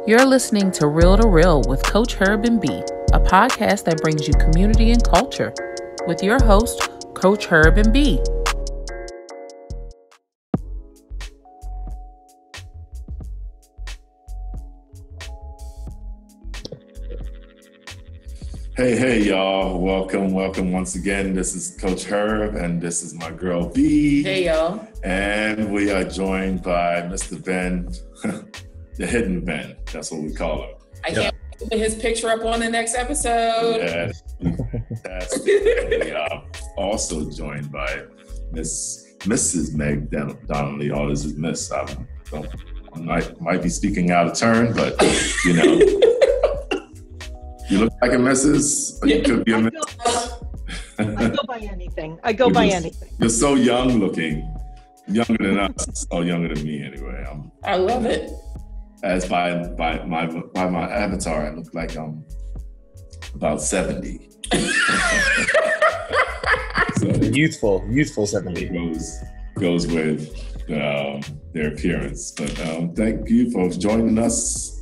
You're listening to Real with Coach Herb and B, a podcast that brings you community and culture with your host, Coach Herb and B. Hey, y'all. Welcome once again. This is Coach Herb, and this is my girl, B. Hey, y'all. And we are joined by Mr. Ben, the hidden Ben. That's what we call him. I can't put his picture up on the next episode. Yeah, that's we are also joined by Mrs. Meg Donnelly. All this is Miss. I might be speaking out of turn, but, you know. You look like a missus, or you could be a missus. I go by anything. Anything. You're so young looking. Younger than us, or younger than me anyway. I love it. As by my avatar, I look like I'm about 70. So youthful 70. Goes with their appearance. But thank you for joining us.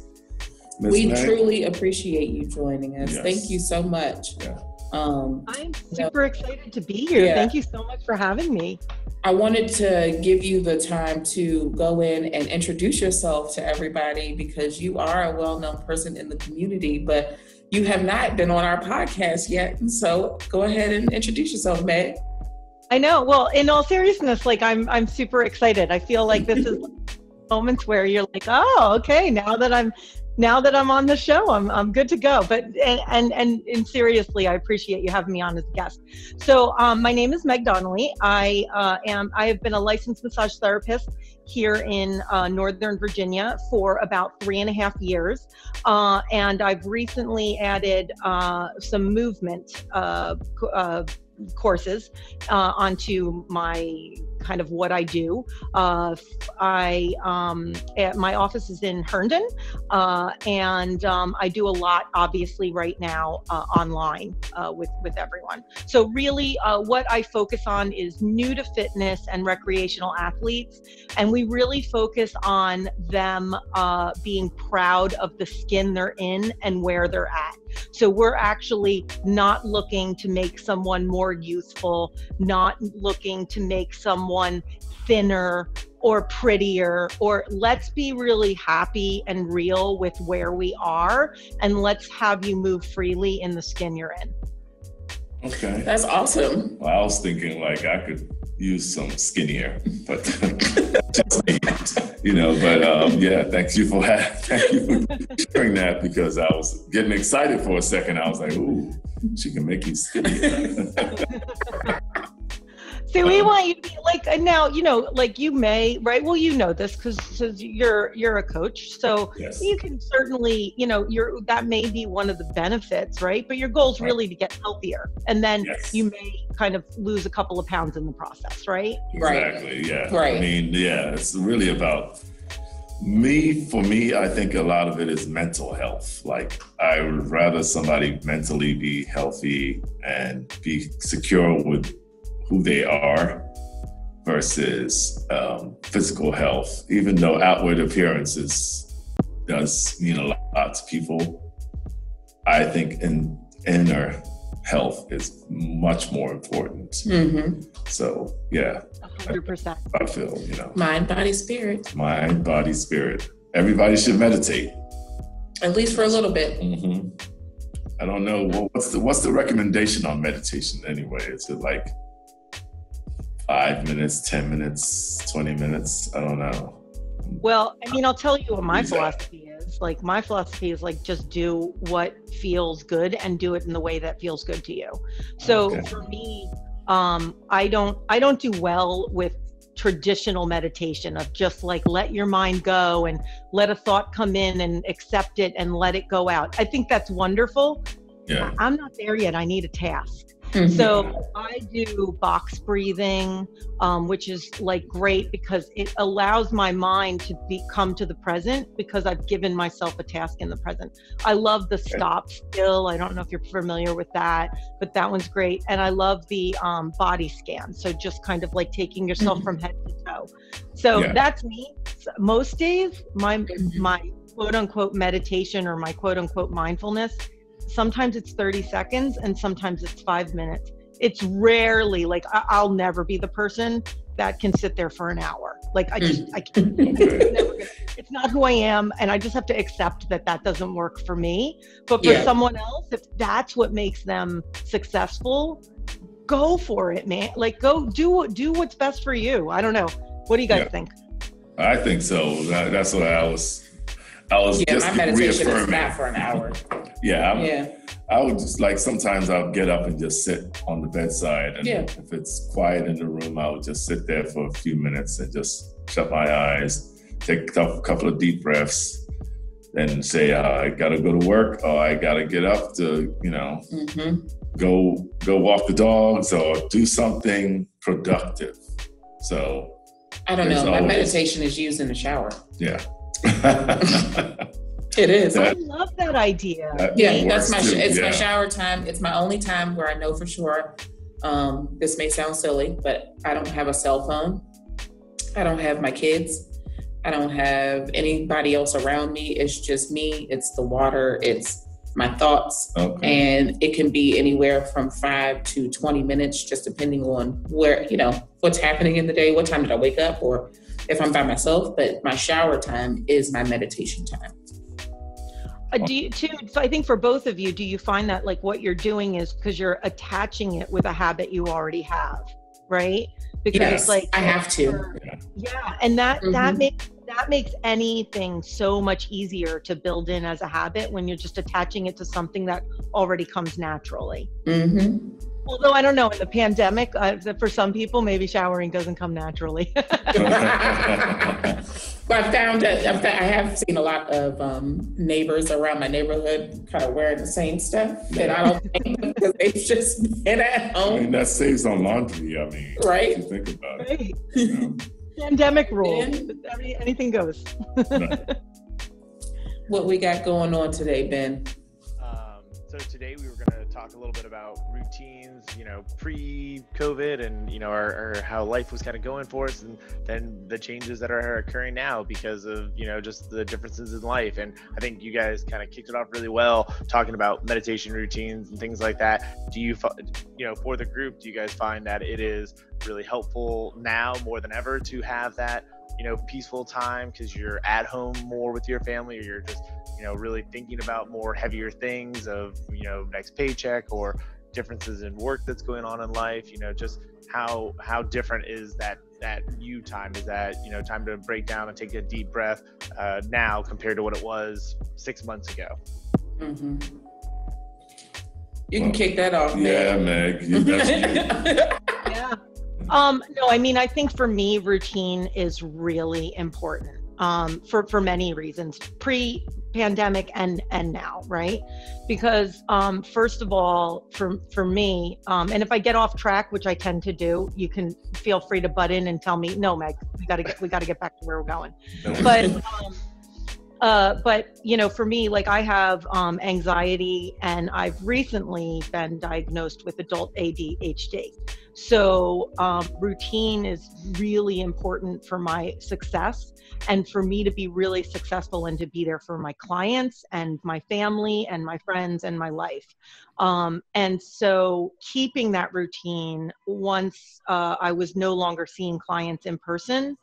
We truly appreciate you joining us. Yes. Thank you so much. Yeah. I'm super excited to be here. Yeah. Thank you so much for having me. I wanted to give you the time to go in and introduce yourself to everybody because you are a well-known person in the community, but you have not been on our podcast yet. And so go ahead and introduce yourself, Meg. I know. Well, in all seriousness, I'm super excited. I feel like this is moments where you're like, oh, okay, now that I'm on the show, I'm good to go. But and seriously, I appreciate you having me on as a guest. So my name is Meg Donnelly. I have been a licensed massage therapist here in Northern Virginia for about 3.5 years, and I've recently added some movement courses onto my kind of what I do. My office is in Herndon, and I do a lot, obviously, right now online with everyone. So really, what I focus on is new to fitness and recreational athletes, and we really focus on them being proud of the skin they're in and where they're at. So we're actually not looking to make someone more youthful, not looking to make someone thinner or prettier, or let's be really happy and real with where we are, and let's have you move freely in the skin you're in. Okay. That's awesome. Well, I was thinking like I could use some skinnier, but yeah, thank you for sharing that, because I was getting excited for a second. I was like, ooh, she can make you skinny. See, we want you to be like, now, like you may, right? Well, you know this because you're a coach. So yes. You can certainly, that may be one of the benefits, right? But your goal is really to get healthier. And then yes. You may kind of lose a couple of pounds in the process, right? Exactly, yeah. Right. I mean, yeah, it's really about for me, I think a lot of it is mental health. Like, I would rather somebody mentally be healthy and be secure with who they are versus physical health, even though outward appearances does mean a lot to people. I think inner health is much more important. Mm-hmm. So, yeah. 100%. I feel, Mind, body, spirit. Mind, body, spirit. Everybody should meditate. At least for a little bit. Mm-hmm. I don't know. What's the recommendation on meditation anyway? Is it like 5 minutes, 10 minutes, 20 minutes? I don't know. Well, I mean, I'll tell you what my philosophy is. Like, my philosophy is like, just do what feels good and do it in the way that feels good to you. So For me, I don't do well with traditional meditation of just like, let your mind go and let a thought come in and accept it and let it go out. I think that's wonderful. Yeah. I'm not there yet. I need a task. Mm-hmm. So I do box breathing, which is like great because it allows my mind to come to the present because I've given myself a task in the present. I love the stop still. I don't know if you're familiar with that, but that one's great. And I love the body scan. So just kind of like taking yourself from head to toe. So that's me. Most days, my quote unquote meditation or my quote unquote mindfulness, sometimes it's 30 seconds and sometimes it's 5 minutes. It's rarely like I'll never be the person that can sit there for an hour. Like I can't. It's not who I am, and I just have to accept that that doesn't work for me. But for someone else, if that's what makes them successful, go for it, man. Like go do what's best for you. I don't know. What do you guys think? I think so. That's what I was just my meditation reaffirming. is not for an hour. I would just like sometimes I'll get up and just sit on the bedside, and if it's quiet in the room, I'll just sit there for a few minutes and just shut my eyes, take a couple of deep breaths, then say I gotta go to work or I gotta get up to go walk the dogs or do something productive. So I don't know. My meditation is used in the shower. Yeah. It is. I love that idea. That's my shower time. It's my only time where I know for sure. This may sound silly, but I don't have a cell phone. I don't have my kids. I don't have anybody else around me. It's just me. It's the water. It's my thoughts. Okay. And it can be anywhere from 5 to 20 minutes, just depending on where, what's happening in the day. What time did I wake up, or if I'm by myself? But my shower time is my meditation time. So I think for both of you, do you find that like what you're doing is because you're attaching it with a habit you already have, right? Because it's like I have to. And that makes anything so much easier to build in as a habit when you're just attaching it to something that already comes naturally. Mm-hmm. Although I don't know, in the pandemic, for some people, maybe showering doesn't come naturally. But I found that I have seen a lot of neighbors around my neighborhood kind of wearing the same stuff, and I don't think because they've just been at home. I mean, that saves on laundry. I mean, right? If you think about it. Pandemic rule. Anything goes. What we got going on today, Ben? So today we were going to talk a little bit about routines, pre-COVID and, our how life was kind of going for us, and then the changes that are occurring now because of, just the differences in life. And I think you guys kind of kicked it off really well, talking about meditation routines and things like that. Do you, for the group, do you guys find that it is really helpful now more than ever to have that, peaceful time because you're at home more with your family, or you're just, really thinking about more heavier things of, next paycheck or differences in work that's going on in life, just how different is that you time? Is that, time to break down and take a deep breath now compared to what it was 6 months ago? Mm-hmm. You can kick that off, Meg. Yeah, Meg. Yeah. No, I mean, I think for me, routine is really important for many reasons, pre-pandemic and now, right? Because first of all, for me, and if I get off track, which I tend to do, you can feel free to butt in and tell me, no, Meg, we got to get back to where we're going. But for me, like I have anxiety, and I've recently been diagnosed with adult ADHD. So routine is really important for my success, and for me to be really successful and to be there for my clients and my family and my friends and my life. And so keeping that routine once I was no longer seeing clients in person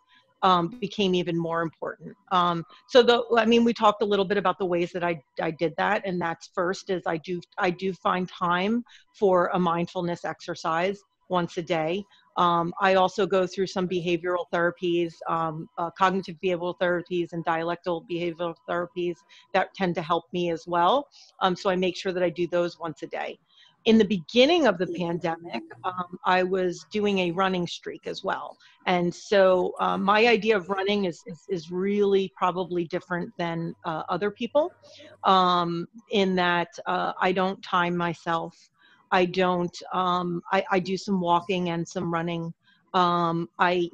became even more important. We talked a little bit about the ways that I did that. And that's first is I do find time for a mindfulness exercise once a day. I also go through some behavioral therapies, cognitive behavioral therapies and dialectical behavioral therapies that tend to help me as well. So I make sure that I do those once a day. In the beginning of the pandemic, I was doing a running streak as well. And so my idea of running is really probably different than other people in that I don't time myself. I don't, I do some walking and some running. I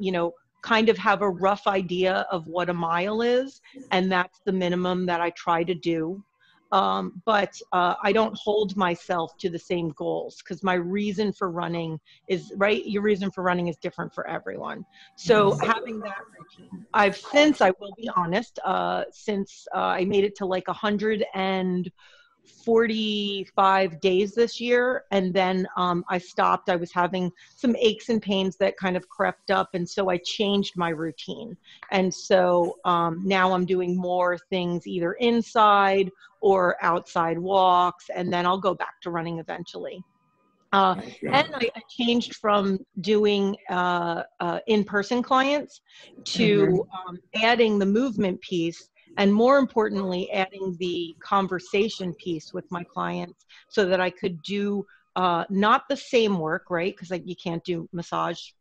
kind of have a rough idea of what a mile is, and that's the minimum that I try to do. but I don't hold myself to the same goals because my reason for running is right. Your reason for running is different for everyone. So having that routine, I will be honest, since I made it to like 145 days this year. And then I stopped. I was having some aches and pains that kind of crept up. And so I changed my routine. And so now I'm doing more things either inside or outside walks. And then I'll go back to running eventually. And I changed from doing in-person clients to adding the movement piece, and more importantly, adding the conversation piece with my clients so that I could do not the same work, right? Because you can't do massage.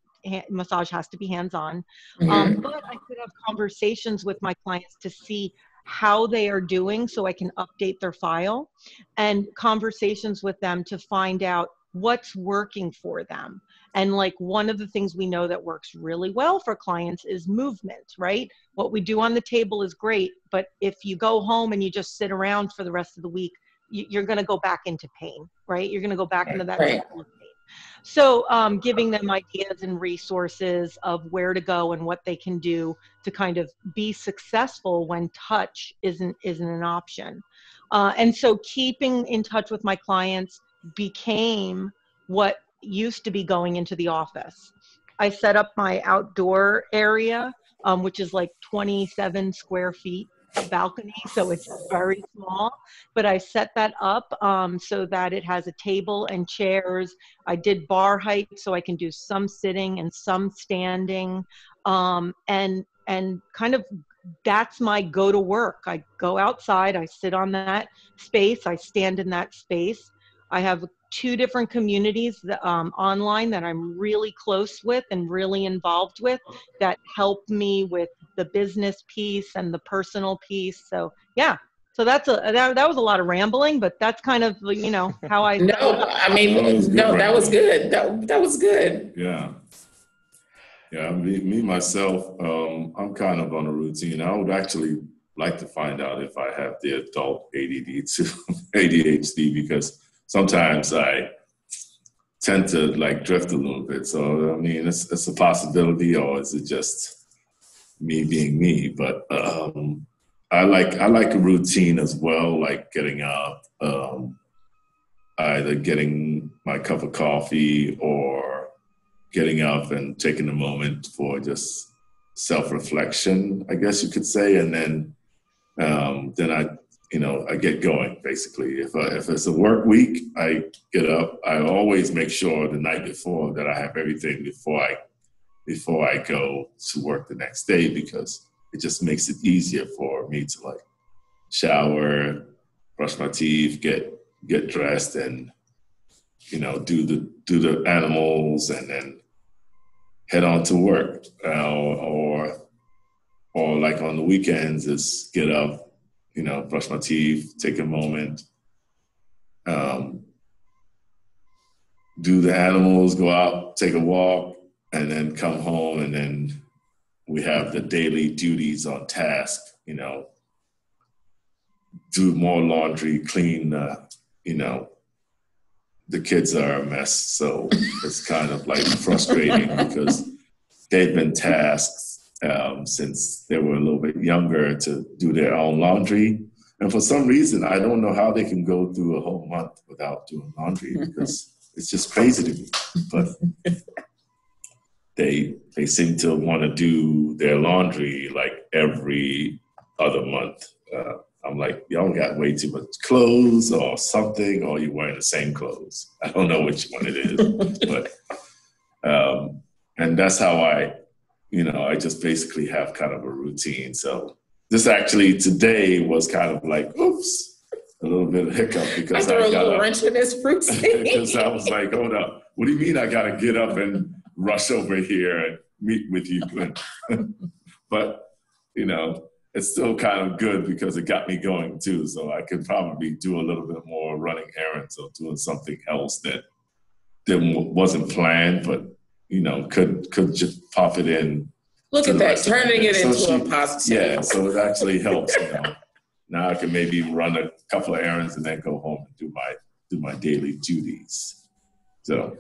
Massage has to be hands-on. But I could have conversations with my clients to see how they are doing so I can update their file, and conversations with them to find out what's working for them. And like one of the things we know that works really well for clients is movement, right? What we do on the table is great, but if you go home and you just sit around for the rest of the week, you're going to go back into pain, right? You're going to go back into that cycle of pain. So giving them ideas and resources of where to go and what they can do to kind of be successful when touch isn't an option. And so keeping in touch with my clients became what used to be going into the office. I set up my outdoor area, which is like 27 square feet balcony, so it's very small, but I set that up so that it has a table and chairs. I did bar height so I can do some sitting and some standing, and kind of that's my go to work. I go outside, I sit on that space, I stand in that space. I have 2 different communities that, online that I'm really close with and really involved with that help me with the business piece and the personal piece. So yeah, so that was a lot of rambling, but that's kind of, how I. No, I mean, that was good. That was good. Yeah. Yeah, me myself, I'm kind of on a routine. I would actually like to find out if I have the adult ADD to ADHD, because sometimes I tend to like drift a little bit. So, I mean, it's a possibility, or is it just me being me? But I like a routine as well, like getting up, either getting my cup of coffee or getting up and taking a moment for just self-reflection, I guess you could say. And then I get going, basically. If it's a work week, I get up. I always make sure the night before that I have everything before I go to work the next day, because it just makes it easier for me to like shower, brush my teeth, get dressed, and do the animals, and then head on to work. Or like on the weekends, is get up, brush my teeth, take a moment, do the animals, go out, take a walk, and then come home, and then we have the daily duties on task, do more laundry, clean, the kids are a mess. So it's kind of like frustrating because they've been tasked since they were a little bit younger to do their own laundry. And for some reason, I don't know how they can go through a whole month without doing laundry, because it's just crazy to me. But they seem to want to do their laundry like every other month. I'm like, y'all got way too much clothes or something, or you're wearing the same clothes. I don't know which one it is. But and that's how I just basically have kind of a routine. So this actually today was kind of like, oops, a little bit of hiccup, because I threw a little wrench in this routine. Because I was like, hold up, what do you mean I got to get up and rush over here and meet with you? But, it's still kind of good because it got me going too. So I could probably do a little bit more running errands or doing something else that wasn't planned, but, could just pop it in. Look at that, turning it into a positive. Yeah, so it actually helps, Now I can maybe run a couple of errands and then go home and do my daily duties. So.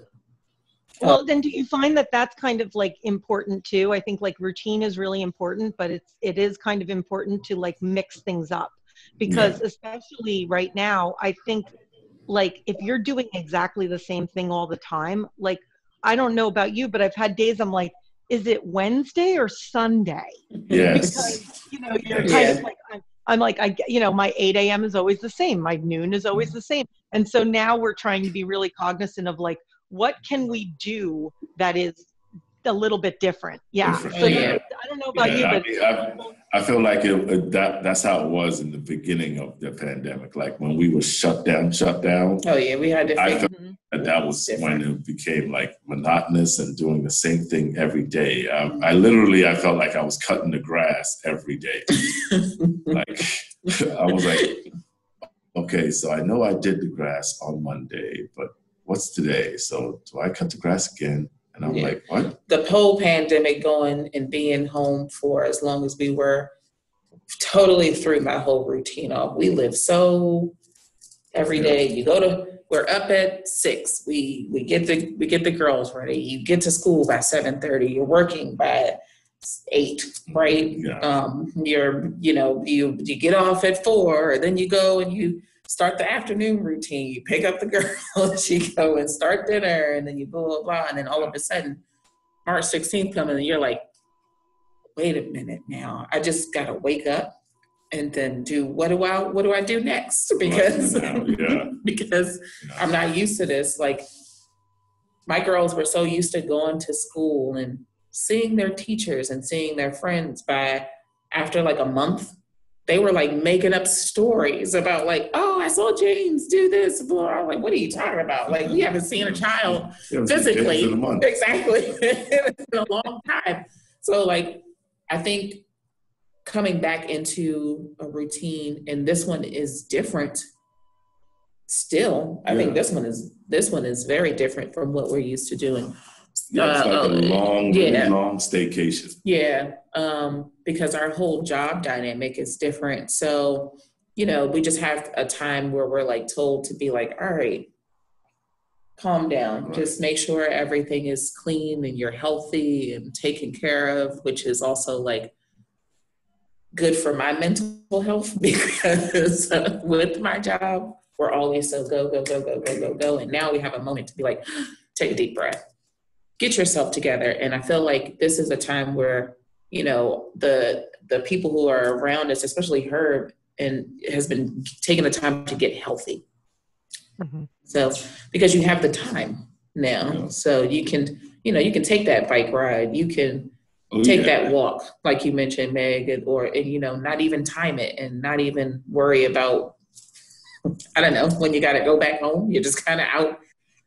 Well, then do you find that that's kind of like important too? I think like routine is really important, but it is kind of important to like mix things up, because especially right now, I think like if you're doing exactly the same thing all the time, like I don't know about you, but I've had days I'm like, is it Wednesday or Sunday? Yes. Because you're kind of like I'm like my 8 a.m. is always the same, my noon is always the same, and so now we're trying to be really cognizant of like, what can we do that is a little bit different? Yeah. Different. So I don't know about you, but I feel like that's how it was in the beginning of the pandemic. Like when we were shut down. Oh yeah, we had to. I felt that was when it became like monotonous and doing the same thing every day. I felt like I was cutting the grass every day. Like I was like, okay, so I know I did the grass on Monday, but what's today? So do I cut the grass again? And I'm like, what? The whole pandemic going and being home for as long as we were totally threw my whole routine off. We live so every day. We're up at 6. We get the girls ready. You get to school by 7:30. You're working by 8, right? Yeah. You get off at 4, then you go and you start the afternoon routine. You pick up the girls, you go and start dinner, and then you blah, blah, blah. And then all of a sudden, March 16th coming, and you're like, wait a minute now. I just got to wake up and then what do I do next? Because, because I'm not used to this. Like my girls were so used to going to school and seeing their teachers and seeing their friends after like a month. They were like making up stories about like, oh, I saw James do this. Blah. I'm like, what are you talking about? Like, we haven't seen a child physically. Exactly. It's been a long time. So like, I think coming back into a routine, and this one is different still. I think this one is very different from what we're used to doing. Yeah, it's like a long staycation. Yeah, because our whole job dynamic is different. So, we just have a time where we're like told to be like, all right, calm down. Right. Just make sure everything is clean and you're healthy and taken care of, which is also like good for my mental health because with my job, we're always so go, go, go, go, go, go, go. And now we have a moment to be like, take a deep breath. Get yourself together. And I feel like this is a time where, the people who are around us, especially Herb, and has been taking the time to get healthy. Mm-hmm. So, because you have the time now, so you can take that bike ride, you can take that walk, like you mentioned, Meg, or not even time it and not even worry about, I don't know, when you got to go back home, you're just kind of out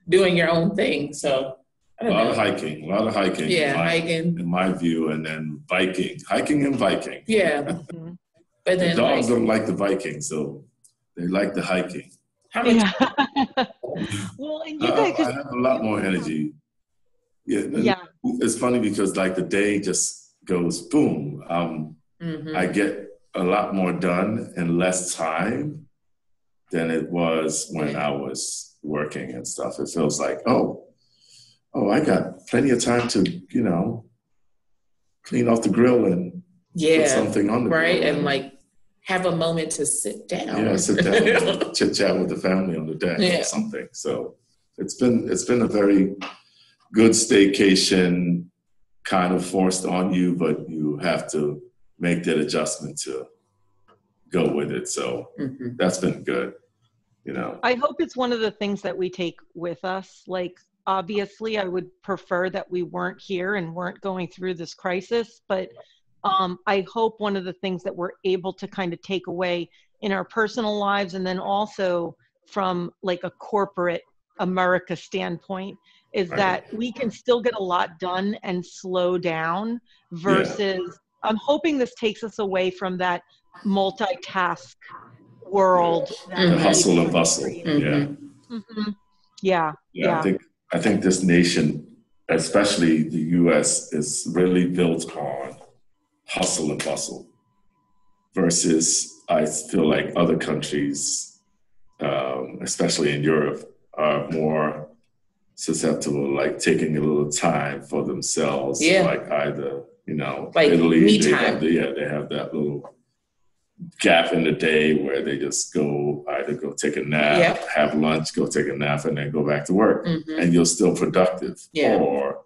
doing your own thing. So, a lot of hiking. Yeah, hiking. In my view, and then hiking and biking. Yeah. Mm-hmm. But then the dogs don't like the biking, so they like the hiking. How many? Well, and you guys, I have a lot more energy. Yeah. It's funny because like the day just goes boom. I get a lot more done in less time than it was when I was working and stuff. It feels like, I got plenty of time to, clean off the grill and put something on the grill. Right, and like have a moment to sit down. Yeah, sit down, chit chat with the family on the deck or something. So it's been a very good staycation, kind of forced on you, but you have to make that adjustment to go with it. So that's been good, I hope it's one of the things that we take with us. Like, obviously, I would prefer that we weren't here and weren't going through this crisis, but I hope one of the things that we're able to kind of take away in our personal lives, and then also from like a corporate America standpoint, is that we can still get a lot done and slow down versus I'm hoping this takes us away from that multitask world. The hustle and bustle. Yeah. I think this nation, especially the U.S., is really built on hustle and bustle versus I feel like other countries, especially in Europe, are more susceptible, like taking a little time for themselves. Yeah. Like either, like Italy, me they time. they have that little gap in the day where they just either go take a nap, have lunch, go take a nap, and then go back to work, and you're still productive. Yeah. Or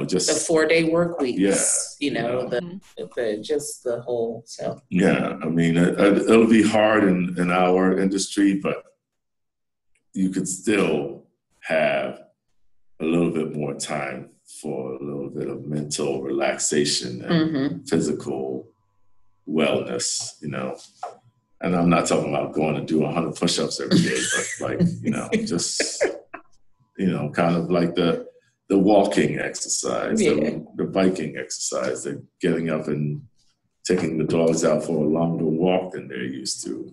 just the 4-day work weeks. Yeah. The just the whole. So yeah, I mean, it'll be hard in our industry, but you could still have a little bit more time for a little bit of mental relaxation and physical wellness, And I'm not talking about going to do 100 push-ups every day, but like, just, kind of like the walking exercise, the biking exercise, the getting up and taking the dogs out for a longer walk than they're used to,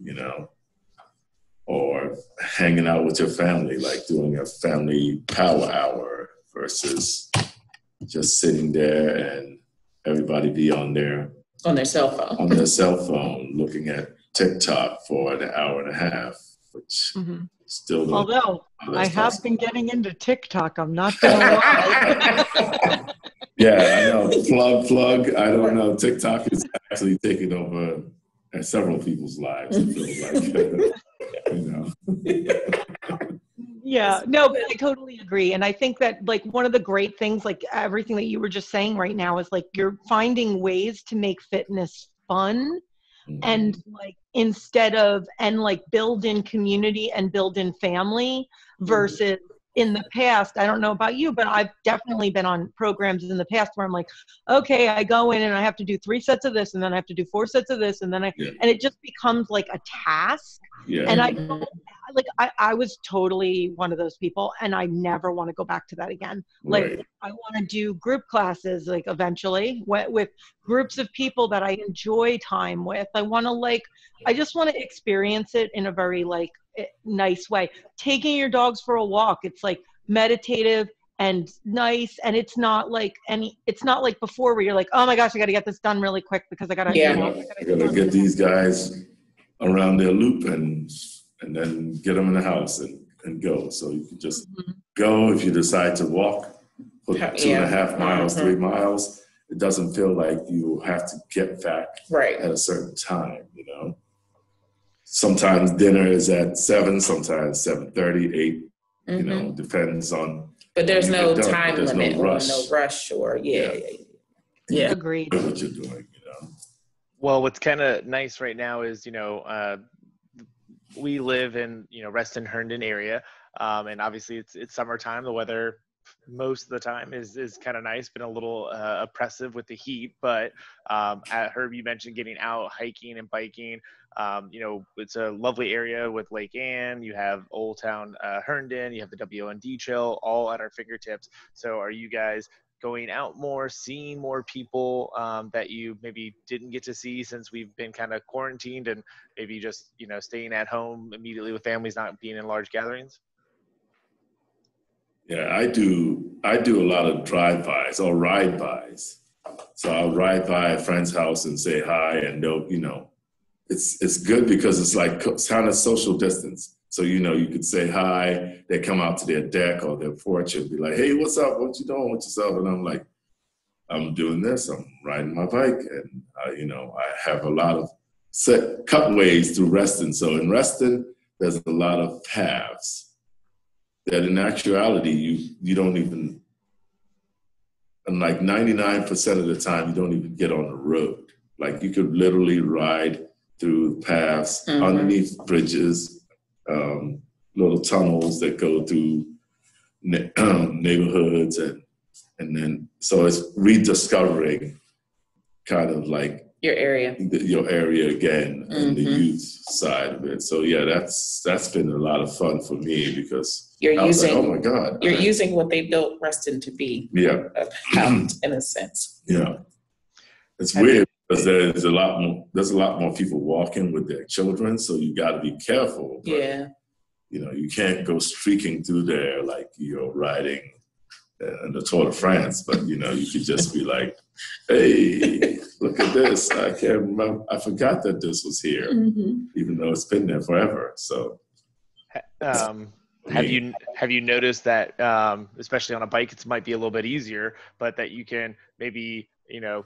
or hanging out with your family, like doing a family power hour versus just sitting there and everybody be on their cell phone looking at TikTok for an hour and a half, which still. Although I have been getting into TikTok, I'm not gonna lie. Yeah, I know. Plug. I don't know. TikTok is actually taking over several people's lives. It feels like, Yeah, no, but I totally agree. And I think that like one of the great things, like everything that you were just saying right now, is like you're finding ways to make fitness fun and like like build in community and build in family versus in the past. I don't know about you, but I've definitely been on programs in the past where I'm like, okay, I go in and I have to do 3 sets of this and then I have to do 4 sets of this and then and it just becomes like a task. Yeah. And I don't I was totally one of those people and I never want to go back to that again. Like I want to do group classes like eventually with groups of people that I enjoy time with. I just want to experience it in a very like nice way. Taking your dogs for a walk, it's like meditative and nice, and it's not like before where you're like, oh my gosh, I got to get this done really quick because I got to I got to get these guys around their loop and then get them in the house and go. So you can just go. If you decide to walk for 2.5 miles, 3 miles, it doesn't feel like you have to get back at a certain time, Sometimes dinner is at 7, sometimes 7:30, 8, depends on. But there's no time limit or no rush or Agreed. What you're doing, Well, what's kind of nice right now is, we live in, Reston, Herndon area. And obviously it's summertime. The weather most of the time is kind of nice, been a little oppressive with the heat, but Herb, you mentioned getting out, hiking and biking. It's a lovely area with Lake Ann. You have Old Town Herndon, you have the WOND Trail, all at our fingertips. So are you guys going out more, seeing more people that you maybe didn't get to see since we've been kind of quarantined and maybe just, staying at home immediately with families, not being in large gatherings? Yeah, I do a lot of drive-bys or ride-bys. So I'll ride by a friend's house and say hi, and they'll, it's good because it's like kind of social distance. So, you could say hi, they come out to their deck or their porch and be like, hey, what's up? What you doing with yourself? And I'm like, I'm doing this. I'm riding my bike. And, I have a lot of set cutways through Reston. So in Reston, there's a lot of paths that in actuality, you don't even, and like 99% of the time, you don't even get on the road. Like you could literally ride through paths underneath bridges, little tunnels that go through neighborhoods. And then, so it's rediscovering kind of like your area again and the youth side of it. So yeah, that's been a lot of fun for me because you're using, oh my God. You're using what they built Reston to be. Yeah. In a sense. Yeah. It's weird because there's a lot more people walking with their children. So you got to be careful. But, you can't go streaking through there like you're riding the Tour de France, but you could just be like, hey, look at this. I can't remember. I forgot that this was here, even though it's been there forever. So, have you noticed that, especially on a bike, it might be a little bit easier, but that you can maybe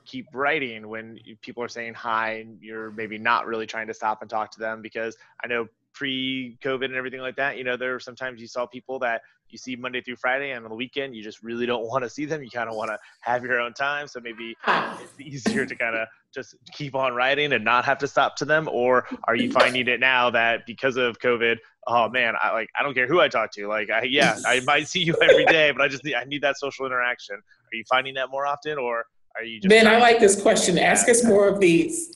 keep writing when people are saying hi and you're maybe not really trying to stop and talk to them? Because I know pre-COVID and everything like that, there were sometimes you saw people that you see Monday through Friday, and on the weekend you just really don't want to see them. You kind of want to have your own time, so maybe it's easier to kind of just keep on writing and not have to stop to them. Or are you finding it now that because of COVID, oh man, I don't care who I talk to, I might see you every day, but I need that social interaction? Are you finding that more often, or are you just Ben, I like this question. Ask us more of these.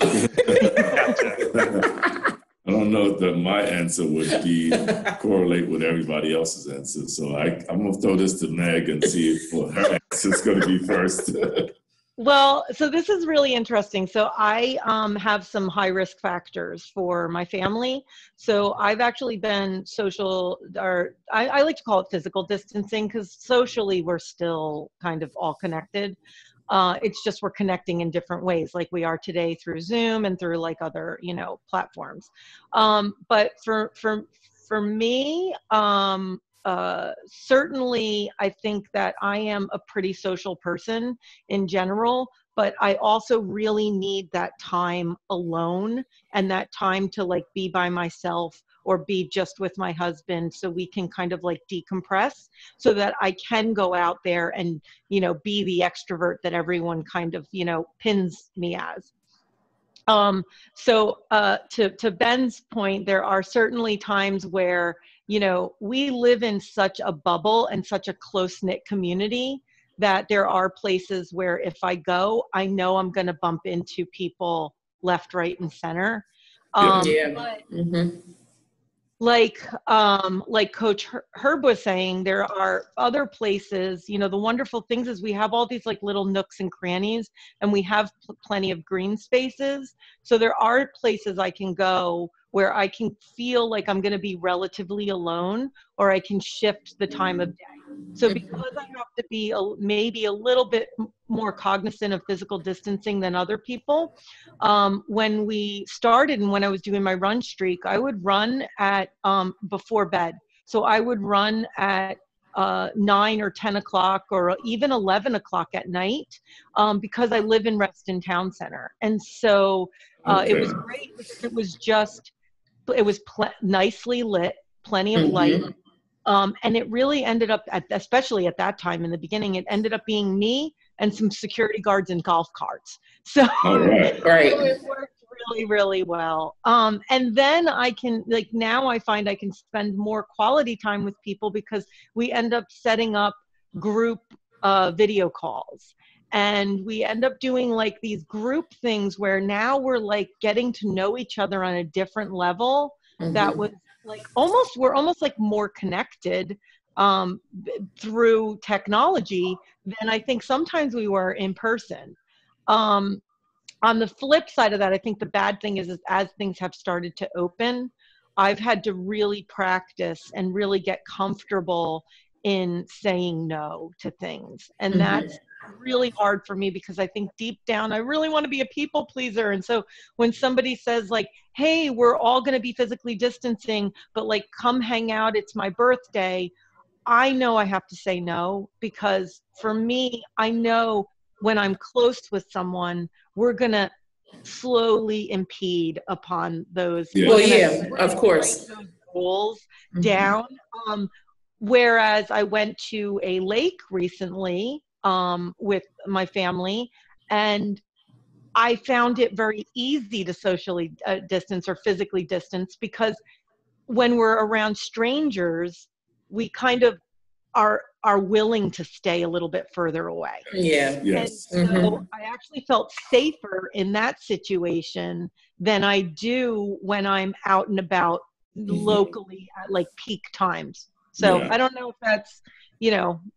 I don't know that my answer would be correlate with everybody else's answer. So I'm going to throw this to Meg and see if her answer is going to be first. Well, so this is really interesting. So I have some high risk factors for my family. So I've actually been social, or I like to call it physical distancing, because socially we're still kind of all connected. It's just we're connecting in different ways, like we are today through Zoom and through like other, platforms. But for me, certainly I think that I am a pretty social person in general, but I also really need that time alone and that time to like be by myself or be just with my husband, so we can kind of like decompress, so that I can go out there and, be the extrovert that everyone kind of, pins me as. So to Ben's point, there are certainly times where, we live in such a bubble and such a close-knit community that there are places where if I go, I know I'm going to bump into people left, right, and center. But like Coach Herb was saying, there are other places, the wonderful things is we have all these like little nooks and crannies, and we have plenty of green spaces. So there are places I can go where I can feel like I'm going to be relatively alone, or I can shift the time of day. So because I have to be maybe a little bit more cognizant of physical distancing than other people, when we started and when I was doing my run streak, I would run at before bed. So I would run at 9 or 10 o'clock or even 11 o'clock at night, because I live in Reston Town Center. And so it was great because it was nicely lit, plenty of light. And it really ended up, especially at that time in the beginning, it ended up being me and some security guards and golf carts. So it worked really, really well. And then I can, now I find I can spend more quality time with people because we end up setting up group video calls. And we end up doing like these group things where now we're like getting to know each other on a different level. That was we're almost like more connected through technology than I think sometimes we were in person. On the flip side of that, I think the bad thing is as things have started to open, I've had to really practice and really get comfortable in saying no to things. And that's really hard for me because I think deep down, I really want to be a people pleaser. And so when somebody says like, hey, we're all going to be physically distancing, but like, come hang out, it's my birthday, I know I have to say no, because for me, I know when I'm close with someone, we're going to slowly impede upon those. Of course. Those goals down. Whereas I went to a lake recently with my family, and I found it very easy to socially distance or physically distance, because when we're around strangers, we kind of are willing to stay a little bit further away. Yes. And so I actually felt safer in that situation than I do when I'm out and about locally at like peak times. So I don't know if that's,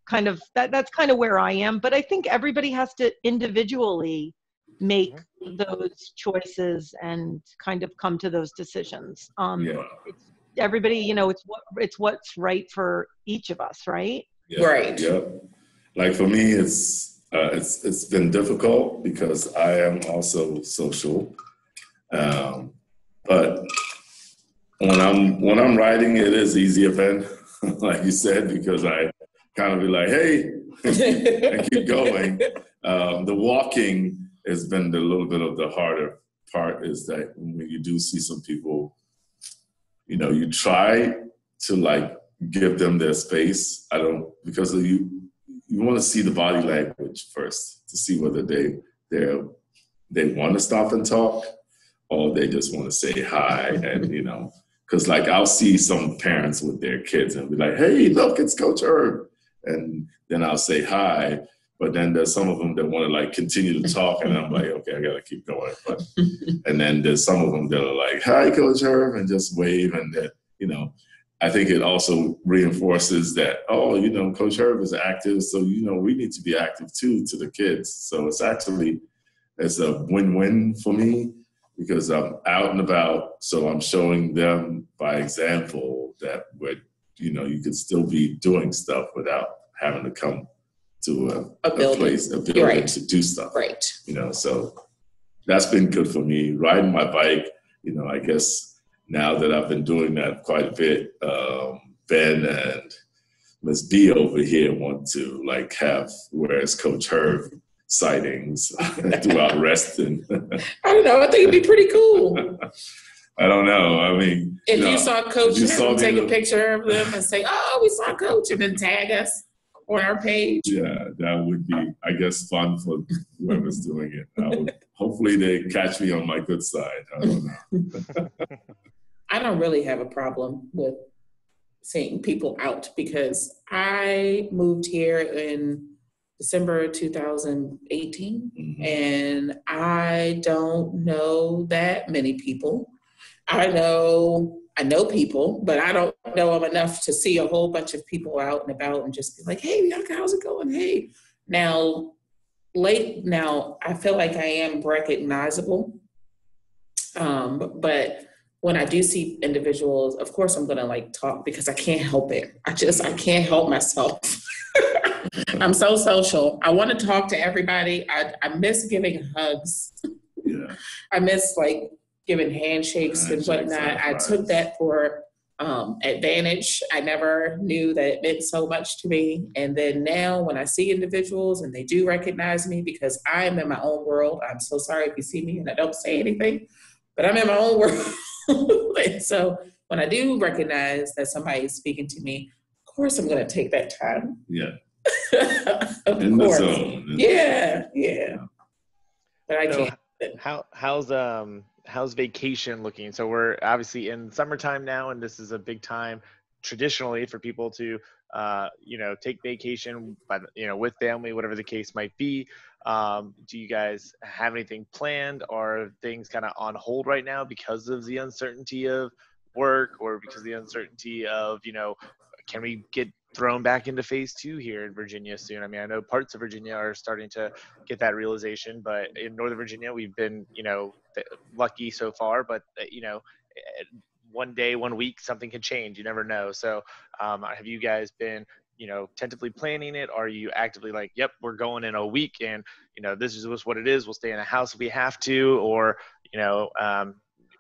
kind of that's kind of where I am, but I think everybody has to individually make those choices and kind of come to those decisions. It's everybody, it's what's right for each of us, right? Right. Yeah. like for me, it's been difficult because I am also social. But when I'm writing, it is easier, Ben, like you said, because I kind of be like, hey, and keep going. The walking has been a little bit of the harder part, is that when you do see some people, you try to like give them their space. Because you want to see the body language first to see whether they want to stop and talk, or they just want to say hi. And because like I'll see some parents with their kids and be like, hey, look, it's Coach Herb, and then I'll say hi. But then there's some of them that want to like continue to talk, and I'm like, okay, I gotta keep going. But and then there's some of them that are like, hi, Coach Herb, and just wave, and that I think it also reinforces that, Coach Herb is active, so we need to be active too to the kids. So it's a win-win for me, because I'm out and about, so I'm showing them by example that you can still be doing stuff without having to come to a building right. to do stuff. Right. So that's been good for me. Riding my bike, I guess now that I've been doing that quite a bit, Ben and Ms. B over here want to like have whereas Coach Herb sightings throughout Reston. I don't know. I think it'd be pretty cool. I don't know. I mean, if you saw Coach, take a picture of them and say, "Oh, we saw Coach," and then tag us on our page. Yeah, that would be, I guess, fun for whoever's doing it. Hopefully, they catch me on my good side. I don't know. I don't really have a problem with seeing people out, because I moved here in December 2018, and I don't know that many people. I know people, but I don't know them enough to see a whole bunch of people out and about and just be like, hey, Bianca, how's it going? Hey. Now, I feel like I am recognizable, but when I do see individuals, of course I'm gonna like talk, because I can't help it. I can't help myself. I'm so social. I want to talk to everybody. I miss giving hugs. Yeah. I miss like giving handshakes and whatnot. I took that for advantage. I never knew that it meant so much to me. And then now when I see individuals and they do recognize me, because I'm in my own world, I'm so sorry if you see me and I don't say anything, but I'm in my own world. And so when I do recognize that somebody is speaking to me, of course I'm going to take that time. Yeah. In course. The zone. Yeah. But I can't. How's vacation looking? So we're obviously in summertime now, and this is a big time traditionally for people to take vacation with family, whatever the case might be. Do you guys have anything planned, or are things kind of on hold right now because of the uncertainty of work, or because of the uncertainty of can we get thrown back into phase 2 here in Virginia soon? I mean, I know parts of Virginia are starting to get that realization, but in Northern Virginia, we've been, lucky so far, but, one day, 1 week, something can change. You never know. So have you guys been, tentatively planning it? Are you actively like, yep, we're going in a week and, this is just what it is. We'll stay in the house if we have to, or,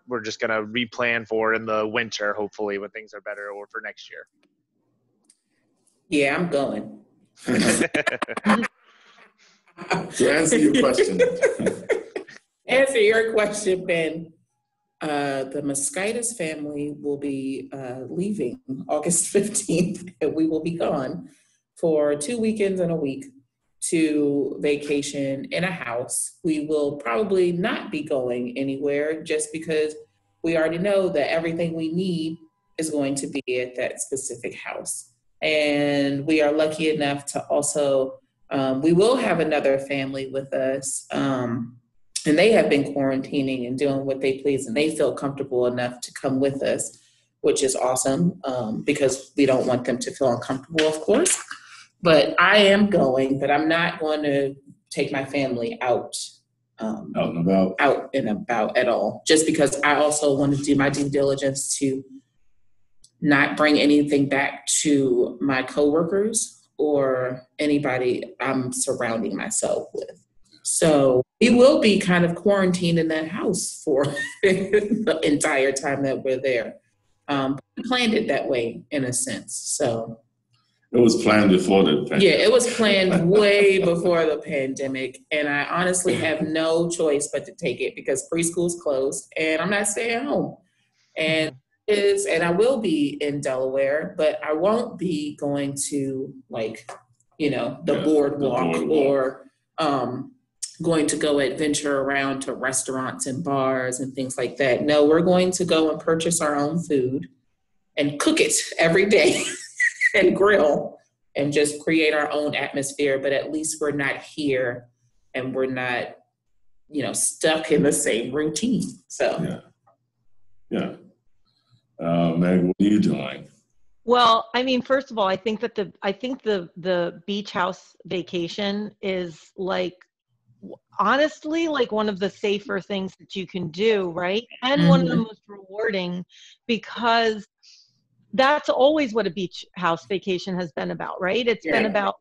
we're just going to replan for in the winter, hopefully when things are better, or for next year? Yeah, I'm going. To answer your question, Ben, the Mosquitis family will be leaving August 15th, and we will be gone for 2 weekends and a week to vacation in a house. We will probably not be going anywhere, just because we already know that everything we need is going to be at that specific house. And we are lucky enough to also, we will have another family with us. And they have been quarantining and doing what they please, and they feel comfortable enough to come with us, which is awesome, because we don't want them to feel uncomfortable, of course. But I am going, but I'm not going to take my family out and about at all, just because I also want to do my due diligence to not bring anything back to my coworkers or anybody I'm surrounding myself with. So we will be kind of quarantined in that house for the entire time that we're there. We planned it that way in a sense. So it was planned before the pandemic. Yeah, it was planned way before the pandemic. And I honestly have no choice but to take it because preschool's closed and I'm not staying home. And I will be in Delaware, but I won't be going to the boardwalk or going to go adventure around to restaurants and bars and things like that. No, we're going to go and purchase our own food and cook it every day and grill and just create our own atmosphere. But at least we're not here and we're not, stuck in the same routine. So, yeah. Meg, what are you doing? Well, I mean, first of all, I think the beach house vacation is honestly one of the safer things that you can do, right? And one of the most rewarding, because that's always what a beach house vacation has been about, right? It's been about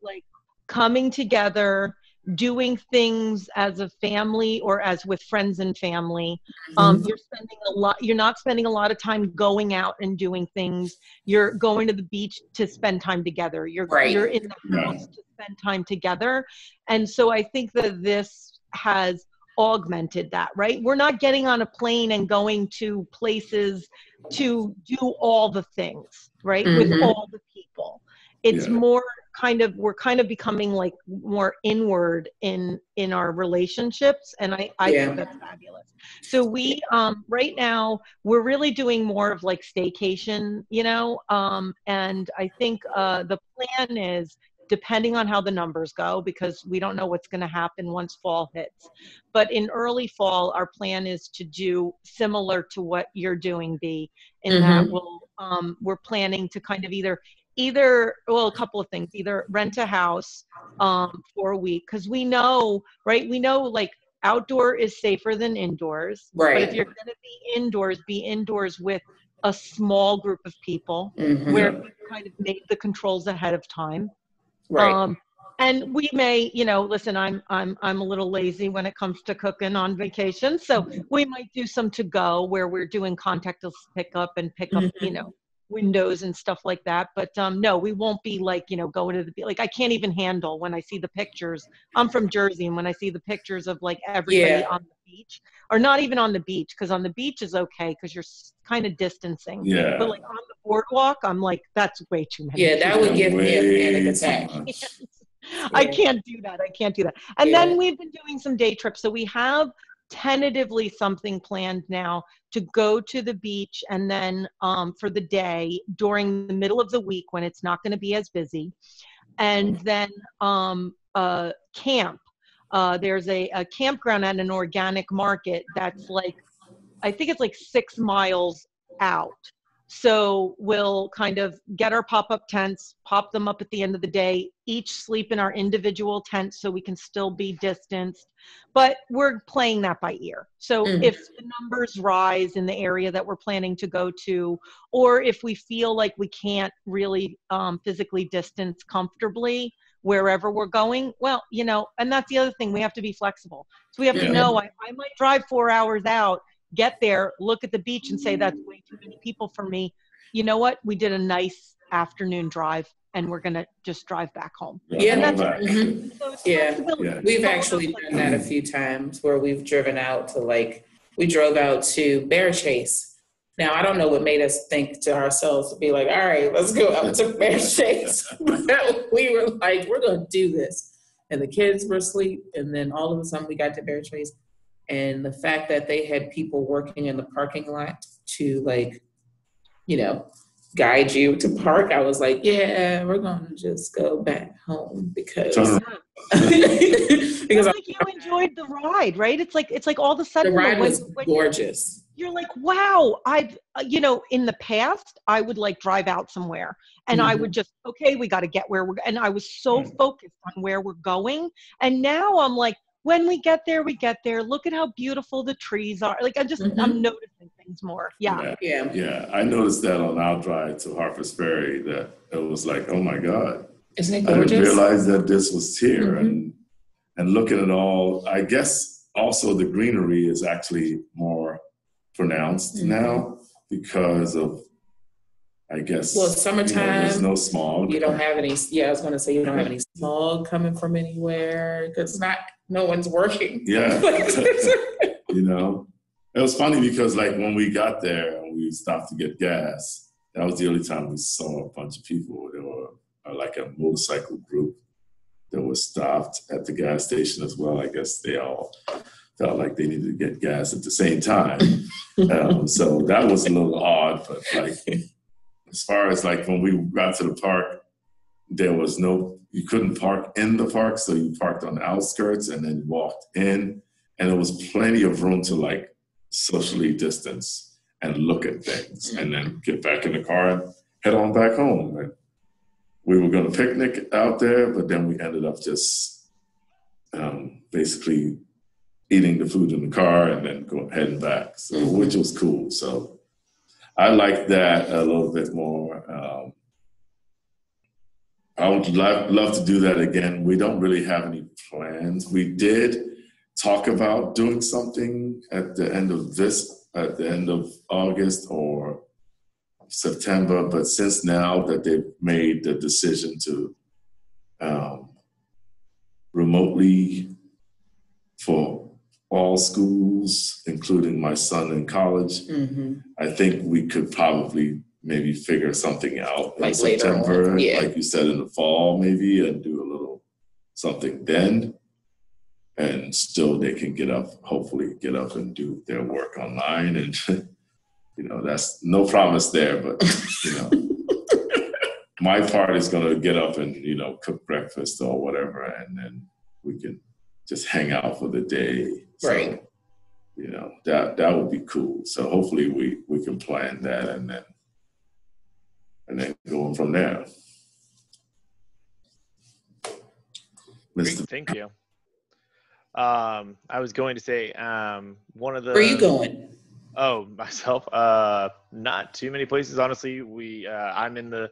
coming together, doing things as a family or as with friends and family. You're not spending a lot of time going out and doing things. You're going to the beach to spend time together. You're in the house to spend time together. And so I think that this has augmented that, right? We're not getting on a plane and going to places to do all the things, right? With all the people. It's more we're kind of becoming more inward in our relationships. And I think that's fabulous. So we, right now we're really doing more of staycation, and I think the plan is, depending on how the numbers go, because we don't know what's going to happen once fall hits. But in early fall, our plan is to do similar to what you're doing, Bea, in that we're planning to kind of either, a couple of things, either rent a house for a week, because we know, right? We know outdoor is safer than indoors. Right. But if you're going to be indoors with a small group of people where you kind of make the controls ahead of time. Right. And we may, listen, I'm a little lazy when it comes to cooking on vacation. So we might do some to go where we're doing contactless pickup and pick up, windows and stuff like that. But no, we won't be going to the, I can't even handle when I see the pictures. I'm from Jersey, and when I see the pictures of everybody on the beach, or not even on the beach, because on the beach is okay because you're kind of distancing. Yeah. But on the boardwalk, I'm that's way too many. Yeah, that would give me a panic attack. I can't do that. And then we've been doing some day trips. So we have tentatively something planned now to go to the beach, and then for the day during the middle of the week when it's not going to be as busy. And then camp. There's a campground at an organic market that's I think it's 6 miles out. So we'll kind of get our pop-up tents, pop them up at the end of the day, each sleep in our individual tents so we can still be distanced. But we're playing that by ear. So if the numbers rise in the area that we're planning to go to, or if we feel like we can't really physically distance comfortably wherever we're going, well, and that's the other thing, we have to be flexible. So we have to know, I might drive 4 hours out, get there, look at the beach and say, that's way too many people for me. You know what? We did a nice afternoon drive and we're going to just drive back home. Yeah. And that's We've actually done that a few times where we've driven out to we drove out to Bear Chase. Now, I don't know what made us think to ourselves to be all right, let's go out to Bear Chase. But we were we're going to do this. And the kids were asleep. And then all of a sudden we got to Bear Chase. And the fact that they had people working in the parking lot to guide you to park, I was yeah, we're going to just go back home because you enjoyed the ride, right? It's like all of a sudden the ride was gorgeous. You're wow, I've, in the past, I would drive out somewhere and I would just, okay, we got to get where and I was so focused on where we're going. And now I'm when we get there, we get there. Look at how beautiful the trees are. I'm noticing things more. Yeah. I noticed that on our drive to Harper's Ferry, that it was oh my God, Isn't it I gorgeous? didn't realize that this was here, and looking at all, I guess also the greenery is actually more pronounced now because of, I guess, Well, summertime. There's no smog. You don't have any. Yeah, I was going to say you don't have any smog coming from anywhere because no one's working. Yeah, It was funny because like when we got there and we stopped to get gas, that was the only time we saw a bunch of people. There were like a motorcycle group that was stopped at the gas station as well. I guess they all felt like they needed to get gas at the same time. So that was a little odd, but like as far as like when we got to the park, you couldn't park in the park, so you parked on the outskirts and then walked in, and there was plenty of room to like socially distance and look at things and then get back in the car and head on back home. And we were going to picnic out there, but then we ended up just basically eating the food in the car and then heading back, so which was cool. So I like that a little bit more. I would love to do that again. We don't really have any plans. We did talk about doing something at the end of August or September, but since now that they've made the decision to remotely for all schools, including my son in college, I think we could probably maybe figure something out in September, like you said, in the fall maybe, and do a little something then. And still they can hopefully get up and do their work online. And, that's no promise there, but, my part is going to get up and, cook breakfast or whatever, and then we can just hang out for the day. Right. So, that would be cool. So hopefully we can plan that and then going from there. Thank you. I was going to say one of the. Where are you going? Oh, myself. Not too many places, honestly. I'm in the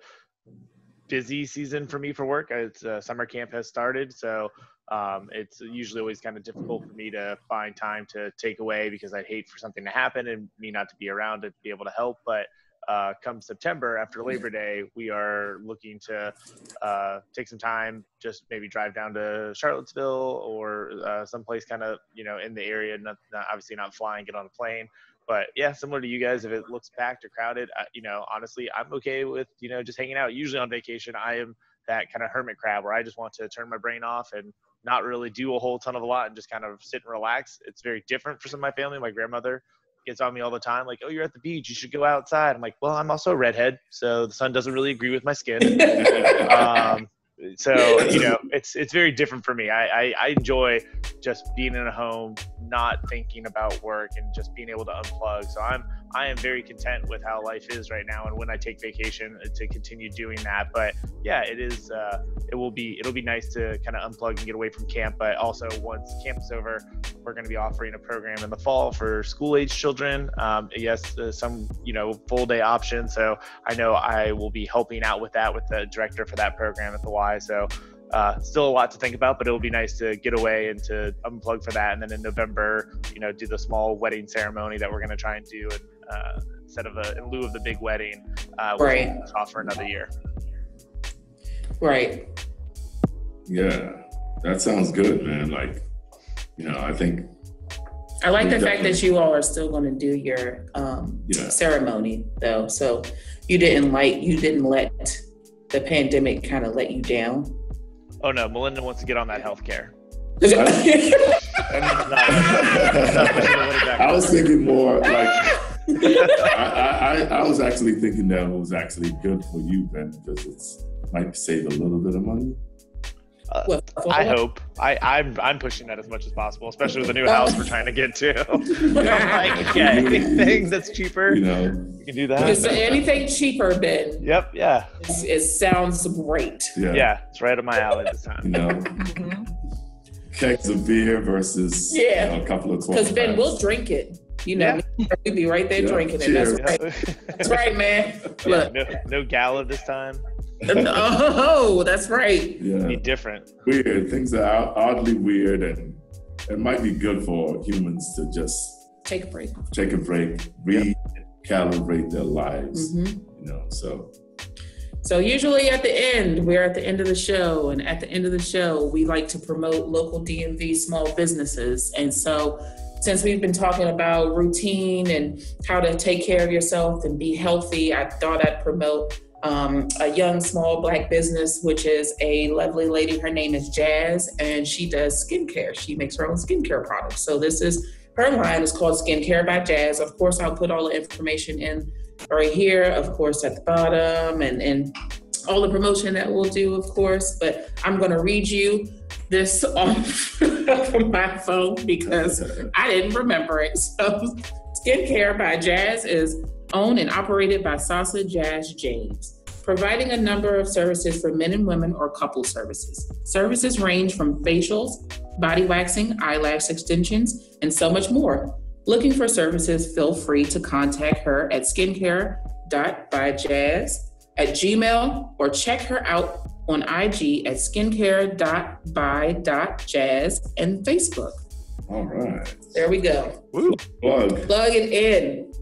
busy season for me for work. It's summer camp has started, so it's usually always kind of difficult for me to find time to take away because I'd hate for something to happen and me not to be around to be able to help. But come September after Labor Day, we are looking to take some time, just maybe drive down to Charlottesville or someplace kind of, in the area, obviously not flying, get on a plane. But yeah, similar to you guys, if it looks packed or crowded, honestly, I'm okay with, just hanging out. Usually on vacation, I am that kind of hermit crab where I just want to turn my brain off and not really do a whole ton of a lot and just kind of sit and relax. It's very different for some of my family. My grandmother gets on me all the time, like, oh, you're at the beach, you should go outside. I'm like, well, I'm also a redhead, so the sun doesn't really agree with my skin. So, it's very different for me. I enjoy just being in a home, not thinking about work and just being able to unplug. So I am very content with how life is right now. And when I take vacation to continue doing that, but yeah, it'll be nice to kind of unplug and get away from camp. But also once camp is over, we're going to be offering a program in the fall for school age children. Some, full day options. So I know I will be helping out with that with the director for that program at the Y. So still a lot to think about, but it'll be nice to get away and to unplug for that. And then in November, do the small wedding ceremony that we're going to try and do instead of in lieu of the big wedding, right, off for another year. Right. Yeah, that sounds good, man. Like, I think I like the fact that you all are still going to do your ceremony though. So you didn't let the pandemic kind of let you down. Oh no, Melinda wants to get on that healthcare. I was thinking more like I was actually thinking that it was actually good for you, Ben, because it's might save a little bit of money. I hope. I'm pushing that as much as possible, especially with the new house we're trying to get to. Anything that's cheaper, you can do that. Anything cheaper, Ben. Yep. Yeah. It sounds great. Yeah, it's right up my alley this time. Kegs of beer versus a couple of. Because Ben, we'll drink it. We'll be right there drinking it. That's right. That's right, man. Look, no gala this time. Oh, that's right. Yeah, Be different. weird. Things are oddly weird, and it might be good for humans to just Take a break. recalibrate their lives. Mm-hmm. So usually we're at the end of the show, and at the end of the show, we like to promote local DMV small businesses. And so since we've been talking about routine and how to take care of yourself and be healthy, I thought I'd promote a young small Black business, which is a lovely lady. Her name is Jazz, and she does skincare. She makes her own skincare products. So her line is called Skincare by Jazz. Of course, I'll put all the information in right here, of course, at the bottom, and all the promotion that we'll do, of course. But I'm going to read you this off of my phone because I didn't remember it. So Skincare by Jazz is owned and operated by Sasa Jazz James, providing a number of services for men and women or couple services. Services range from facials, body waxing, eyelash extensions, and so much more. Looking for services, feel free to contact her at skincare.byjazz@gmail or check her out on IG at skincare.by.jazz and Facebook. all right. There we go. Woo. Plug it in.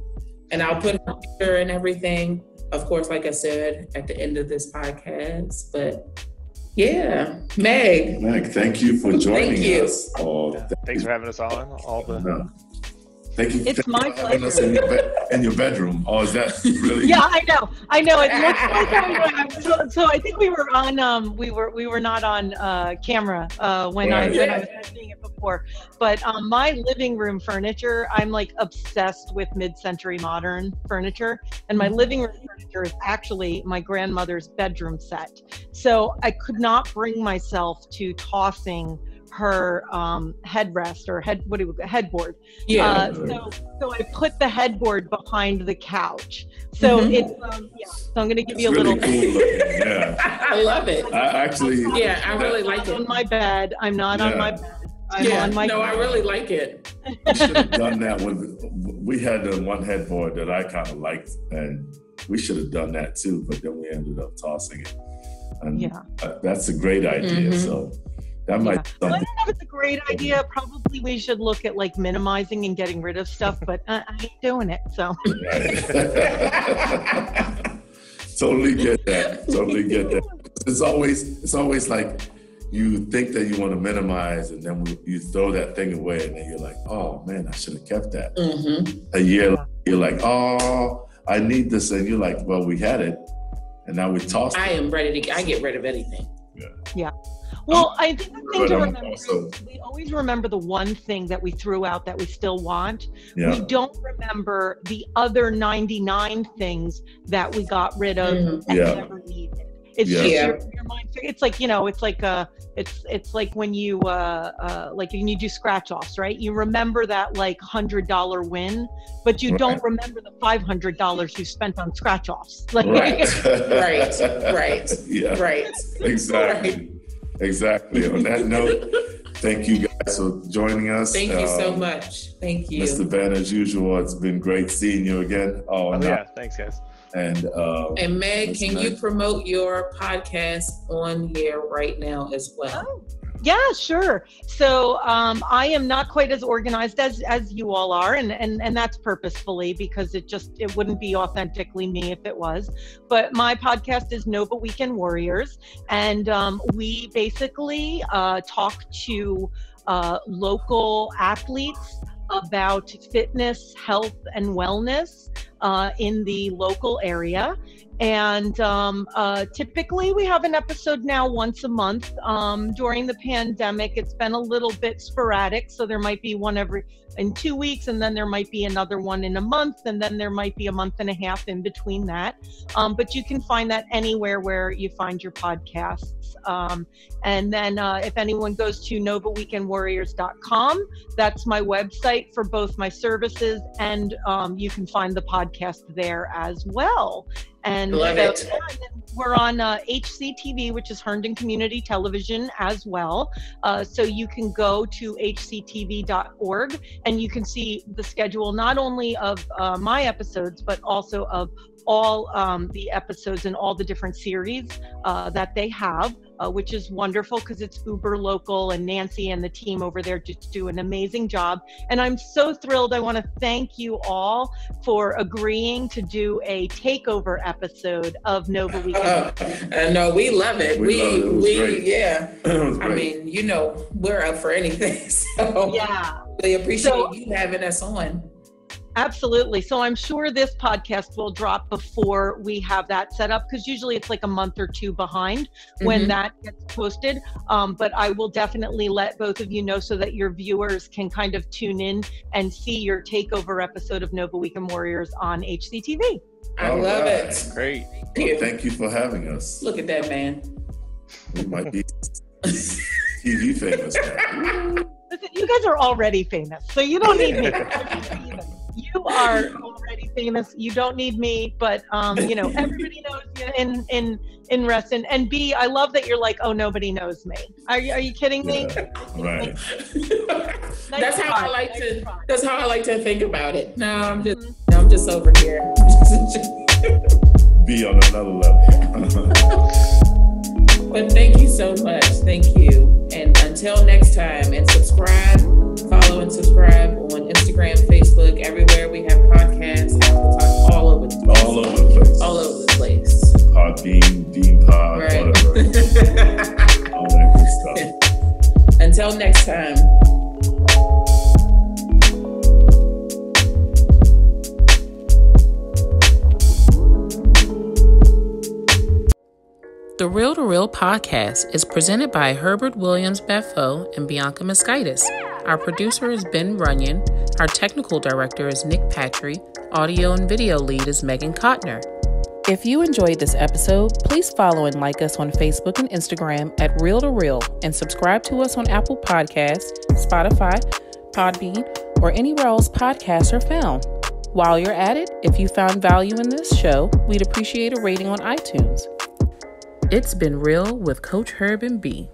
And I'll put her picture and everything, of course, like I said, at the end of this podcast. But yeah, Meg, thank you for joining Thank you. us. Thanks for having us on. Thank you. It's my for having us in your bedroom. Oh, is that really? Yeah, I know. It looks like so I think we were on. We were not on camera when I was mentioning it before. But my living room furniture, I'm like obsessed with mid-century modern furniture, and my living room furniture is actually my grandmother's bedroom set. So I could not bring myself to tossing her headrest or headboard. Yeah. So I put the headboard behind the couch. So it's so I'm going to give you a really little. Cool looking. Yeah. I love it. I really like it. On my bed. I'm not on my bed. I'm on my I really like it. We should have done that when we had the one headboard that I kind of liked, and we should have done that too, but then we ended up tossing it. And that's a great idea. So that might be I don't something. know if it's a great idea. Probably we should look at like minimizing and getting rid of stuff, but I ain't doing it. So Totally get that. It's always like you think that you want to minimize, and then you throw that thing away, and then you're like, oh man, I should have kept that. A year later, you're like, oh, I need this, and you're like, well, we had it, and now we tossed it. I am ready to. I get rid of anything. Yeah. Well, I think the thing to remember is we always remember the one thing that we threw out that we still want. Yeah. We don't remember the other 99 things that we got rid of and never needed. It's just your mind. It's like, it's like when you do scratch offs, right? You remember that like $100 win, but you don't remember the $500 you spent on scratch offs. Like, right. Yeah. Right. Exactly. On that note, thank you guys for joining us. Thank you so much. Thank you. Mr. Ben, as usual, it's been great seeing you again. Thanks, guys. And Meg, can you promote your podcast on here right now as well? Oh, yeah, sure. So I am not quite as organized as you all are, and that's purposefully because it wouldn't be authentically me if it was. But my podcast is Nova Weekend Warriors, and we basically talk to local athletes about fitness, health, and wellness in the local area. And typically we have an episode now once a month. During the pandemic, it's been a little bit sporadic. So there might be one in 2 weeks, and then there might be another one in a month, and then there might be a month and a half in between that. But you can find that anywhere where you find your podcasts. And then if anyone goes to novaweekendwarriors.com, that's my website for both my services, and you can find the podcast there as well. And Love so it. yeah, and then we're on HCTV, which is Herndon Community Television as well. So you can go to hctv.org and you can see the schedule not only of my episodes, but also of all the episodes and all the different series that they have, which is wonderful because it's uber local, and Nancy and the team over there just do an amazing job. And I'm so thrilled. I want to thank you all for agreeing to do a takeover episode of Nova Weekend. No, we love it. We love it. It was great. Yeah. It was I great. mean, we're up for anything. So Yeah. we appreciate you having us on. Absolutely. So I'm sure this podcast will drop before we have that set up, because usually it's like a month or two behind when that gets posted. But I will definitely let both of you know so that your viewers can kind of tune in and see your takeover episode of Nova Weekend Warriors on HCTV. I love it. Great. Well, thank you for having us. Look at that, man. We might be TV famous now. Listen, you guys are already famous, so you don't need me. You are already famous. You don't need me, but everybody knows you in wrestling. And B, I love that you're like, oh, nobody knows me. Are you kidding me? Yeah, right. That's how I like to think about it. No, I'm just over here. Be on another level. But thank you so much. Thank you. And until next time, and follow and subscribe on Instagram, Facebook, everywhere we have podcasts, Apple Talk, all over the place. All over the place. All over the place. Podbean, Bean Pod, Right. whatever. All that good stuff. Until next time. The Real to Real podcast is presented by Herbert Williams Beffo and Bianca Moskaitis. Our producer is Ben Runyon. Our technical director is Nick Patry. Audio and video lead is Megan Kotner. If you enjoyed this episode, please follow and like us on Facebook and Instagram at Real to Real, and subscribe to us on Apple Podcasts, Spotify, Podbean, or anywhere else podcasts are found. While you're at it, if you found value in this show, we'd appreciate a rating on iTunes. It's been real with Coach Herb and B.